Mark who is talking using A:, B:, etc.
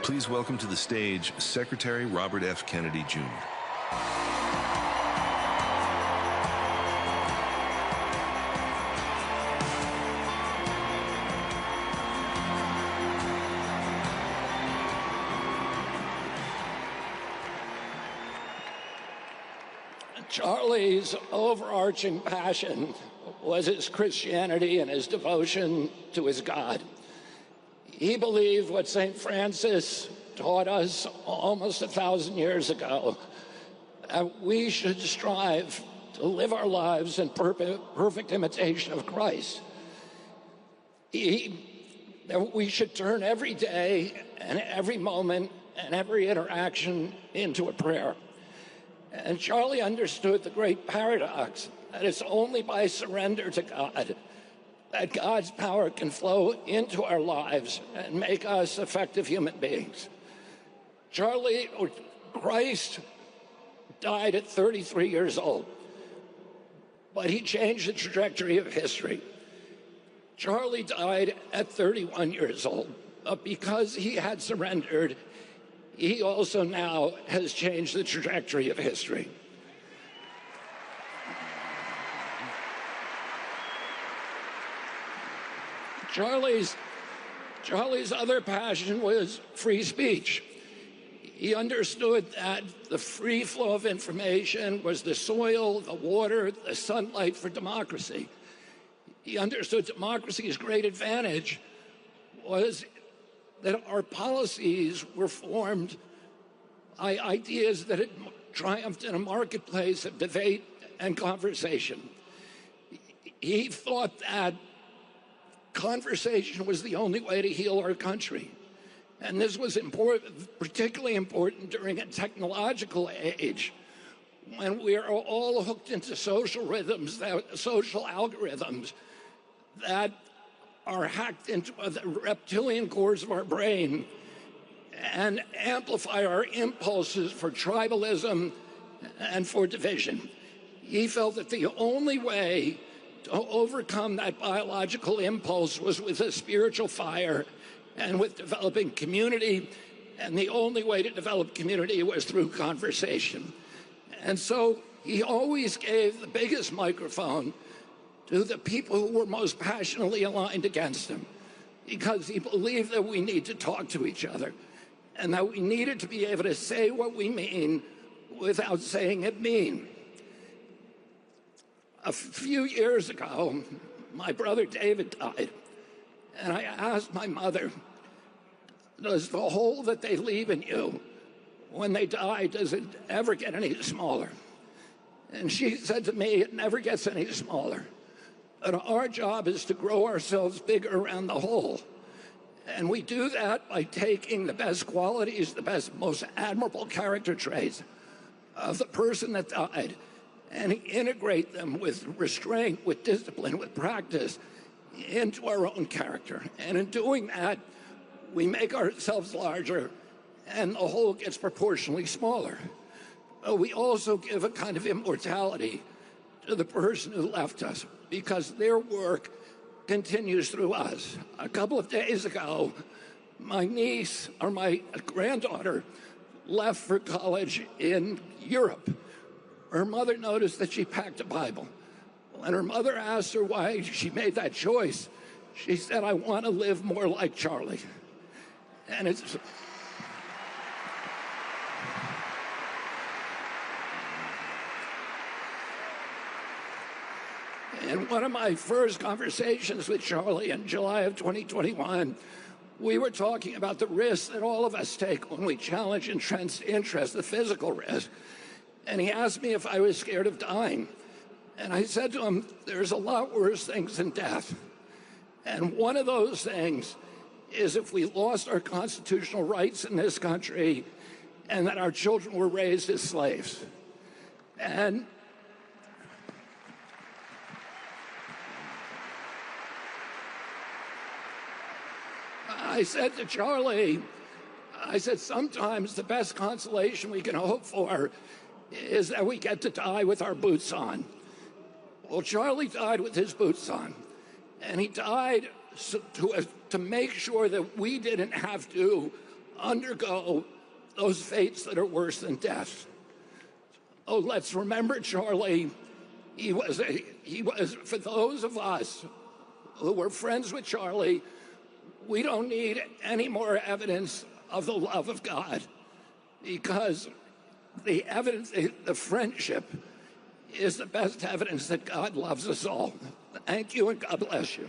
A: Please welcome to the stage Secretary Robert F. Kennedy, Jr.
B: Charlie's overarching passion was his Christianity and his devotion to his God. He believed what St. Francis taught us almost 1,000 years ago, that we should strive to live our lives in perfect imitation of Christ. That we should turn every day and every moment and every interaction into a prayer. And Charlie understood the great paradox that it's only by surrender to God that God's power can flow into our lives and make us effective human beings. Christ died at 33 years old, but he changed the trajectory of history. Charlie died at 31 years old, but because he had surrendered, he also now has changed the trajectory of history. Charlie's other passion was free speech. He understood that the free flow of information was the soil, the water, the sunlight for democracy. He understood democracy's great advantage was that our policies were formed by ideas that had triumphed in a marketplace of debate and conversation. He thought that conversation was the only way to heal our country. And this was particularly important during a technological age when we are all hooked into social algorithms that are hacked into the reptilian cores of our brain and amplify our impulses for tribalism and for division. He felt that the only way to overcome that biological impulse was with a spiritual fire and with developing community, and the only way to develop community was through conversation. And so he always gave the biggest microphone to the people who were most passionately aligned against him, because he believed that we need to talk to each other and that we needed to be able to say what we mean without saying it mean. A few years ago, my brother David died, and I asked my mother, does the hole that they leave in you when they die, does it ever get any smaller? And she said to me, it never gets any smaller. But our job is to grow ourselves bigger around the hole. And we do that by taking the best qualities, the best, most admirable character traits of the person that died and integrate them with restraint, with discipline, with practice into our own character. And in doing that, we make ourselves larger and the whole gets proportionally smaller. But we also give a kind of immortality to the person who left us because their work continues through us. A couple of days ago, my niece, or my granddaughter, left for college in Europe. Her mother noticed that she packed a Bible. When her mother asked her why she made that choice, she said, I want to live more like Charlie. And it's... In one of my first conversations with Charlie in July of 2021, we were talking about the risks that all of us take when we challenge interest, the physical risk. And he asked me if I was scared of dying. And I said to him, there's a lot worse things than death. And one of those things is if we lost our constitutional rights in this country and that our children were raised as slaves. And I said to Charlie, I said, sometimes the best consolation we can hope for is that we get to die with our boots on. Well, Charlie died with his boots on, and he died to make sure that we didn't have to undergo those fates that are worse than death. Oh, let's remember Charlie. He was, for those of us who were friends with Charlie, we don't need any more evidence of the love of God, because the evidence, the friendship, is the best evidence that God loves us all. Thank you, and God bless you.